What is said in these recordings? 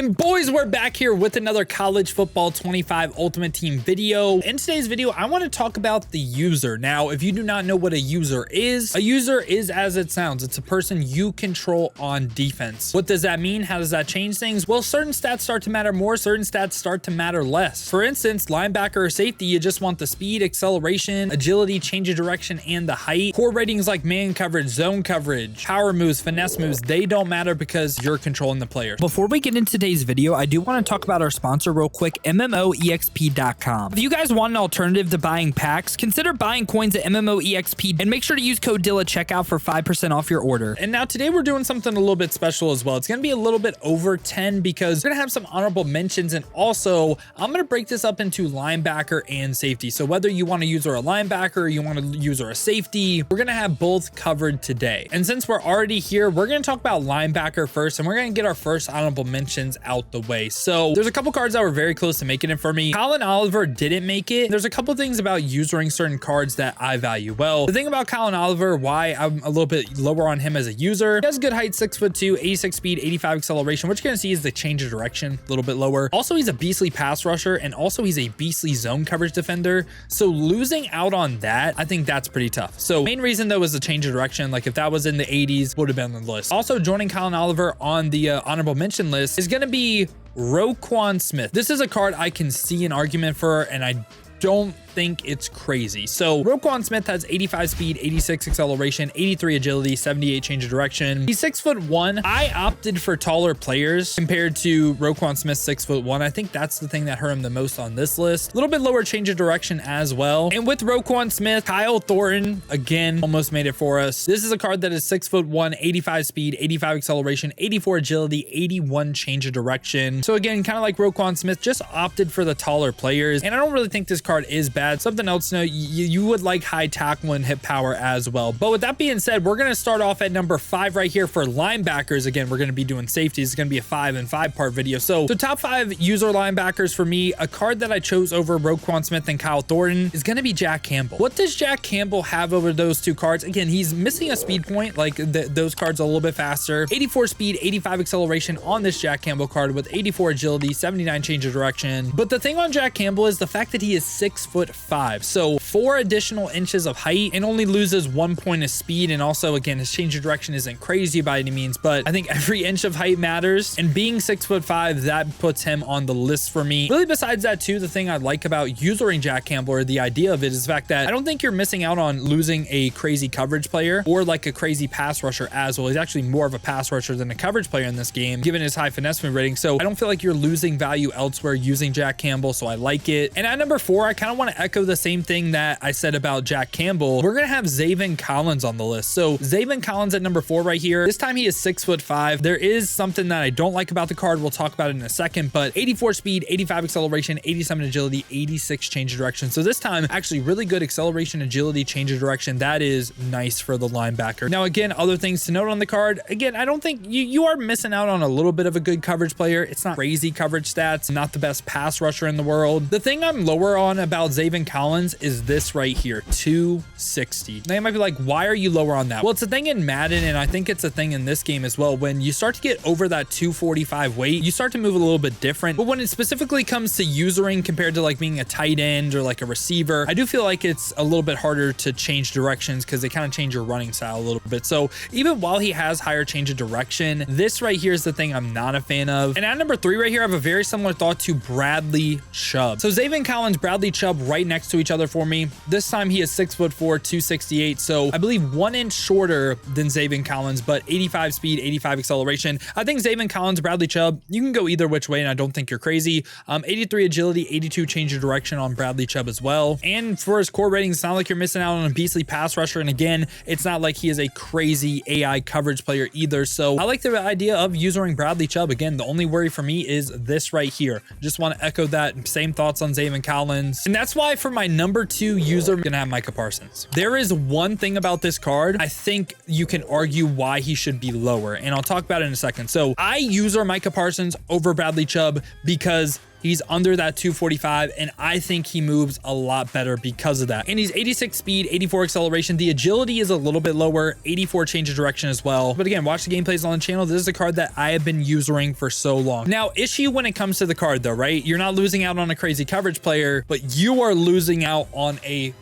And boys, we're back here with another college football 25 ultimate team video. In today's video, I want to talk about the user. Now, if you do not know what a user is as it sounds. It's a person you control on defense. What does that mean? How does that change things? Well, certain stats start to matter more, certain stats start to matter less. For instance, linebacker or safety, you just want the speed, acceleration, agility, change of direction, and the height. Core ratings like man coverage, zone coverage, power moves, finesse moves, they don't matter because you're controlling the players. Before we get into today's video, I do want to talk about our sponsor real quick, MMOEXP.com. If you guys want an alternative to buying packs, consider buying coins at MMOEXP and make sure to use code DILL at checkout for 5% off your order. And now today we're doing something a little bit special as well. It's going to be a little bit over 10 because we're going to have some honorable mentions, and also I'm going to break this up into linebacker and safety. So whether you want to use or a linebacker or you want to use or a safety, we're going to have both covered today. And since we're already here, we're going to talk about linebacker first, and we're going to get our first honorable mentions out the way. So there's a couple cards that were very close to making it for me. Colin Oliver didn't make it. There's a couple things about using certain cards that I value. Well, the thing about Colin Oliver, why I'm a little bit lower on him as a user, he has good height, 6'2", 86 speed, 85 acceleration. What you're going to see is the change of direction, a little bit lower. Also, he's a beastly pass rusher, and also he's a beastly zone coverage defender. So losing out on that, I think that's pretty tough. So main reason though is the change of direction. Like if that was in the 80s, would have been on the list. Also joining Colin Oliver on the honorable mention list is going to be Roquan Smith. This is a card I can see an argument for, and I don't think it's crazy. So Roquan Smith has 85 speed, 86 acceleration, 83 agility, 78 change of direction. He's 6'1". I opted for taller players compared to Roquan Smith 6'1". I think that's the thing that hurt him the most on this list. A little bit lower change of direction as well. And with Roquan Smith, Kyle Thornton again almost made it for us. This is a card that is 6'1", 85 speed, 85 acceleration, 84 agility, 81 change of direction. So again, kind of like Roquan Smith, just opted for the taller players. And I don't really think this card is bad. Something else to know, you would like high tackle and hit power as well. But with that being said, we're going to start off at number 5 right here for linebackers. Again, we're going to be doing safeties. It's going to be a 5 and 5 part video. So top 5 user linebackers for me, a card that I chose over Roquan Smith and Kyle Thornton is going to be Jack Campbell. What does Jack Campbell have over those two cards? Again, he's missing a speed point. Like those cards are a little bit faster. 84 speed, 85 acceleration on this Jack Campbell card with 84 agility, 79 change of direction. But the thing on Jack Campbell is the fact that he is 6'5". So 4 additional inches of height and only loses 1 point of speed. And also, again, his change of direction isn't crazy by any means, but I think every inch of height matters. And being 6'5", that puts him on the list for me. Really, besides that too, the thing I like about using Jack Campbell, or the idea of it, is the fact that I don't think you're missing out on losing a crazy coverage player or like a crazy pass rusher as well. He's actually more of a pass rusher than a coverage player in this game, given his high finesse move rating. So I don't feel like you're losing value elsewhere using Jack Campbell. So I like it. And at number 4, I kind of want to echo the same thing that I said about Jack Campbell. We're going to have Zaven Collins on the list. So Zaven Collins at number 4 right here. This time he is 6'5". There is something that I don't like about the card. We'll talk about it in a second, but 84 speed, 85 acceleration, 87 agility, 86 change of direction. So this time actually really good acceleration, agility, change of direction. That is nice for the linebacker. Now, again, other things to note on the card. Again, I don't think you are missing out on a little bit of a good coverage player. It's not crazy coverage stats, not the best pass rusher in the world. The thing I'm lower on about Zaven Collins is this right here, 260. Now you might be like, why are you lower on that? Well, it's a thing in Madden, and I think it's a thing in this game as well. When you start to get over that 245 weight, you start to move a little bit different. But when it specifically comes to usering compared to like being a tight end or like a receiver, I do feel like it's a little bit harder to change directions because they kind of change your running style a little bit. So even while he has higher change of direction, this right here is the thing I'm not a fan of. And at number 3 right here, I have a very similar thought to Bradley Chubb. So Zaven Collins, Bradley Chubb right next to each other for me. This time he is 6'4", 268. So I believe 1 inch shorter than Zaven Collins, but 85 speed, 85 acceleration. I think Zaven Collins, Bradley Chubb, you can go either which way, and I don't think you're crazy. 83 agility, 82 change of direction on Bradley Chubb as well. And for his core ratings, it's not like you're missing out on a beastly pass rusher. And again, it's not like he is a crazy AI coverage player either. So I like the idea of using Bradley Chubb. Again, the only worry for me is this right here. Just want to echo that. Same thoughts on Zaven Collins. And that's why for my number 2 user, I'm gonna have Micah Parsons. There is one thing about this card I think you can argue why he should be lower, and I'll talk about it in a second. So I use Micah Parsons over Bradley Chubb because He's under that 245, and I think he moves a lot better because of that. And he's 86 speed, 84 acceleration. The agility is a little bit lower, 84 change of direction as well. But again, watch the gameplays on the channel. This is a card that I have been using for so long. Now, issue when it comes to the card though, right? You're not losing out on a crazy coverage player, but you are losing out on a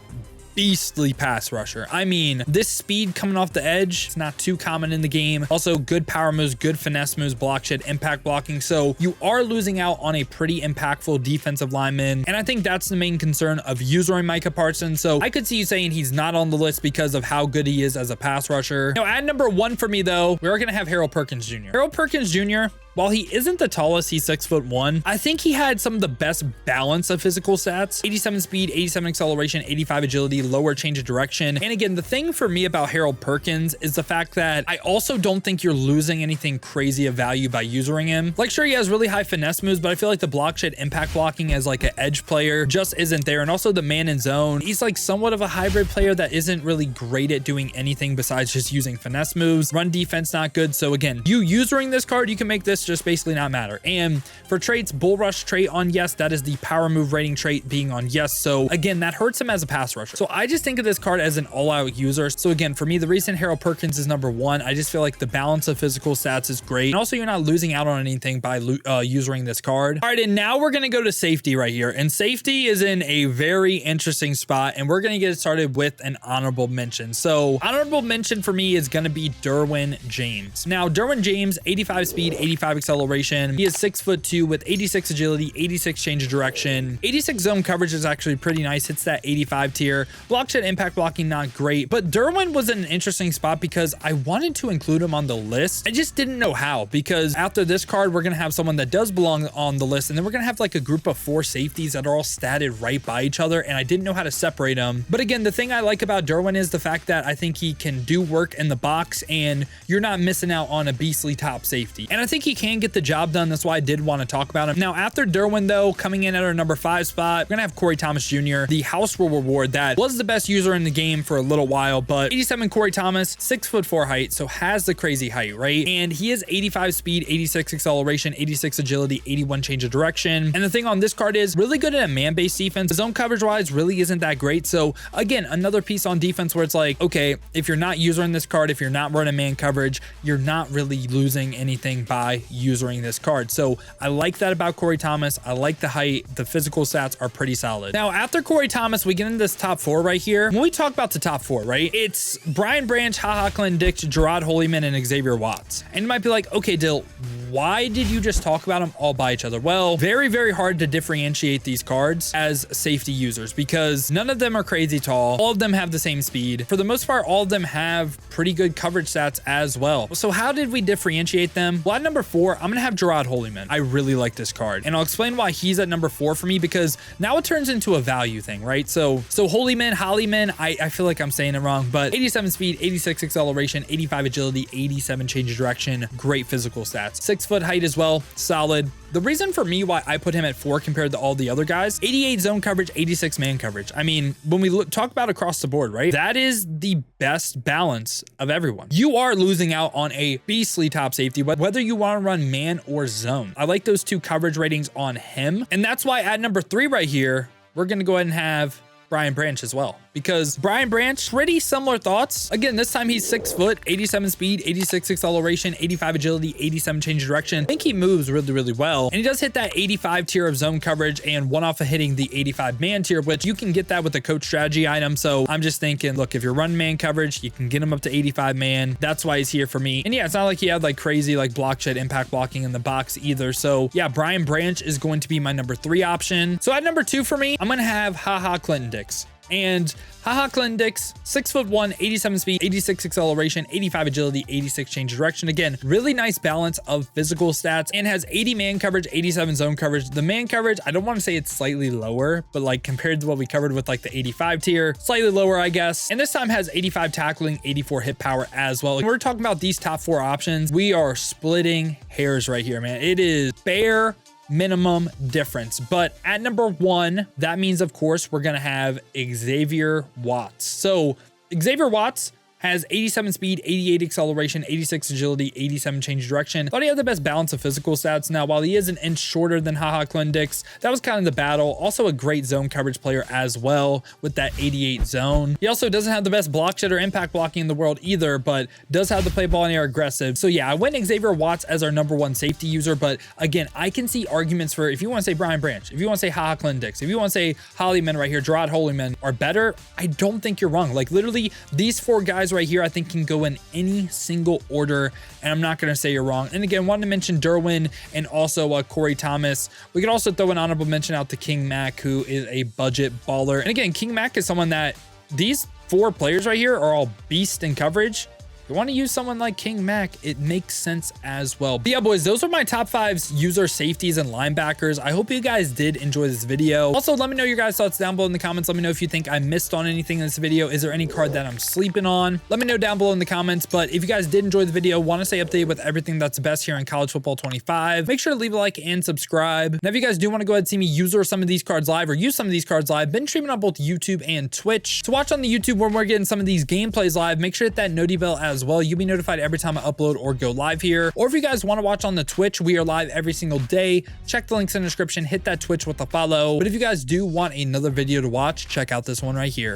beastly pass rusher. I mean, this speed coming off the edge, it's not too common in the game. Also, good power moves, good finesse moves, block shed, impact blocking. So you are losing out on a pretty impactful defensive lineman. And I think that's the main concern of using Micah Parsons. So I could see you saying he's not on the list because of how good he is as a pass rusher. Now, at number 1 for me though, we're going to have Harold Perkins Jr. Harold Perkins Jr., while he isn't the tallest, he's 6'1". I think he had some of the best balance of physical stats: 87 speed, 87 acceleration, 85 agility, lower change of direction. And again, the thing for me about Harold Perkins is the fact that I also don't think you're losing anything crazy of value by using him. Like, sure, he has really high finesse moves, but I feel like the block shed impact blocking as like an edge player just isn't there. And also the man in zone, he's like somewhat of a hybrid player that isn't really great at doing anything besides just using finesse moves. Run defense, not good. So again, you using this card, you can make this just basically not matter. And for traits, bull rush trait on yes, that is the power move rating trait being on yes. So again, that hurts him as a pass rusher. So I just think of this card as an all-out user. So again, for me, the reason Harold Perkins is number 1, I just feel like the balance of physical stats is great. And also, you're not losing out on anything by using this card. All right, and now we're going to go to safety right here. And safety is in a very interesting spot, and we're going to get started with an honorable mention. So honorable mention for me is going to be Derwin James. Now, Derwin James, 85 speed, 85 acceleration. He is 6'2" with 86 agility, 86 change of direction. 86 zone coverage is actually pretty nice. Hits that 85 tier. Block shed impact blocking, not great. But Derwin was in an interesting spot because I wanted to include him on the list. I just didn't know how, because after this card, we're going to have someone that does belong on the list. And then we're going to have like a group of 4 safeties that are all statted right by each other. And I didn't know how to separate them. But again, the thing I like about Derwin is the fact that I think he can do work in the box and you're not missing out on a beastly top safety. And I think he can get the job done. That's why I did want to talk about him. Now, after Derwin though, coming in at our number 5 spot, we're gonna have Corey Thomas Jr., the house rule reward that was the best user in the game for a little while. But 87 Corey Thomas, 6'4" height, so has the crazy height, right? And he is 85 speed, 86 acceleration, 86 agility, 81 change of direction. And the thing on this card is really good at a man-based defense. Zone coverage wise really isn't that great. So again, another piece on defense where it's like, okay, if you're not using this card, if you're not running man coverage, you're not really losing anything by using this card. So I like that about Corey Thomas. I like the height. The physical stats are pretty solid. Now, after Corey Thomas, we get into this top 4 right here. When we talk about the top 4, right, it's Brian Branch, Clinton Dix, Gerard Holyman, and Xavier Watts. And you might be like, okay, Dill, why did you just talk about them all by each other? Well, very, very hard to differentiate these cards as safety users because none of them are crazy tall. All of them have the same speed. For the most part, all of them have pretty good coverage stats as well. So how did we differentiate them? Well, at number 4, I'm going to have Gerard Holyman. I really like this card. And I'll explain why he's at number 4 for me, because now it turns into a value thing, right? So Hollyman, I feel like I'm saying it wrong, but 87 speed, 86 acceleration, 85 agility, 87 change of direction, great physical stats. 6' height as well, solid. The reason for me why I put him at 4 compared to all the other guys, 88 zone coverage, 86 man coverage. I mean, when we talk about across the board, right? That is the best balance of everyone. You are losing out on a beastly top safety, whether you want to run man or zone. I like those 2 coverage ratings on him. And that's why at number 3 right here, we're going to go ahead and have Brian Branch as well, because Brian Branch, pretty similar thoughts. Again, this time he's 6 foot, 87 speed, 86 acceleration, 85 agility, 87 change of direction. I think he moves really, really well. And he does hit that 85 tier of zone coverage and one off of hitting the 85 man tier, which you can get that with a coach strategy item. So I'm just thinking, look, if you're running man coverage, you can get him up to 85 man. That's why he's here for me. And yeah, it's not like he had like crazy like block shed impact blocking in the box either. So yeah, Brian Branch is going to be my number 3 option. So at number 2 for me, I'm going to have Clinton Dix. And Clinton Dix, 6'1", 87 speed, 86 acceleration, 85 agility, 86 change of direction. Again, really nice balance of physical stats and has 80 man coverage, 87 zone coverage. The man coverage, I don't want to say it's slightly lower, but like compared to what we covered with like the 85 tier, slightly lower, I guess. And this time has 85 tackling, 84 hit power as well. When we're talking about these top 4 options, we are splitting hairs right here, man. It is bare minimum difference. But at number 1, that means, of course, we're going to have Xavier Watts. So Xavier Watts, has 87 speed, 88 acceleration, 86 agility, 87 change direction. Thought he had the best balance of physical stats. Now, while he is an inch shorter than Haha Clinton-Dix, that was kind of the battle. Also a great zone coverage player as well with that 88 zone. He also doesn't have the best block shed or impact blocking in the world either, but does have the play ball and air aggressive. So yeah, I went Xavier Watts as our #1 safety user, but again, I can see arguments for if you want to say Brian Branch, if you want to say Haha Clinton-Dix, if you want to say Hollyman right here, Gerard Holyman are better. I don't think you're wrong. Like literally these 4 guys right here, I think can go in any single order, and I'm not going to say you're wrong. And again, wanted to mention Derwin and also Corey Thomas. We could also throw an honorable mention out to King Mack, who is a budget baller. And again, King Mack is someone that these 4 players right here are all beast in coverage. You want to use someone like King Mack, it makes sense as well. But yeah, boys, those are my top 5 user safeties and linebackers. I hope you guys did enjoy this video. Also, let me know your guys' thoughts down below in the comments. Let me know if you think I missed on anything in this video. Is there any card that I'm sleeping on? Let me know down below in the comments. But if you guys did enjoy the video, want to stay updated with everything that's best here in college football 25, make sure to leave a like and subscribe. Now, if you guys do want to go ahead and see me user some of these cards live or use some of these cards live, been streaming on both YouTube and Twitch. To watch on the YouTube when we're getting some of these gameplays live, make sure to hit that noti bell as well. You'll be notified every time I upload or go live here. Or if you guys want to watch on the Twitch, we are live every single day. Check the links in the description, hit that Twitch with a follow. But if you guys do want another video to watch, check out this one right here.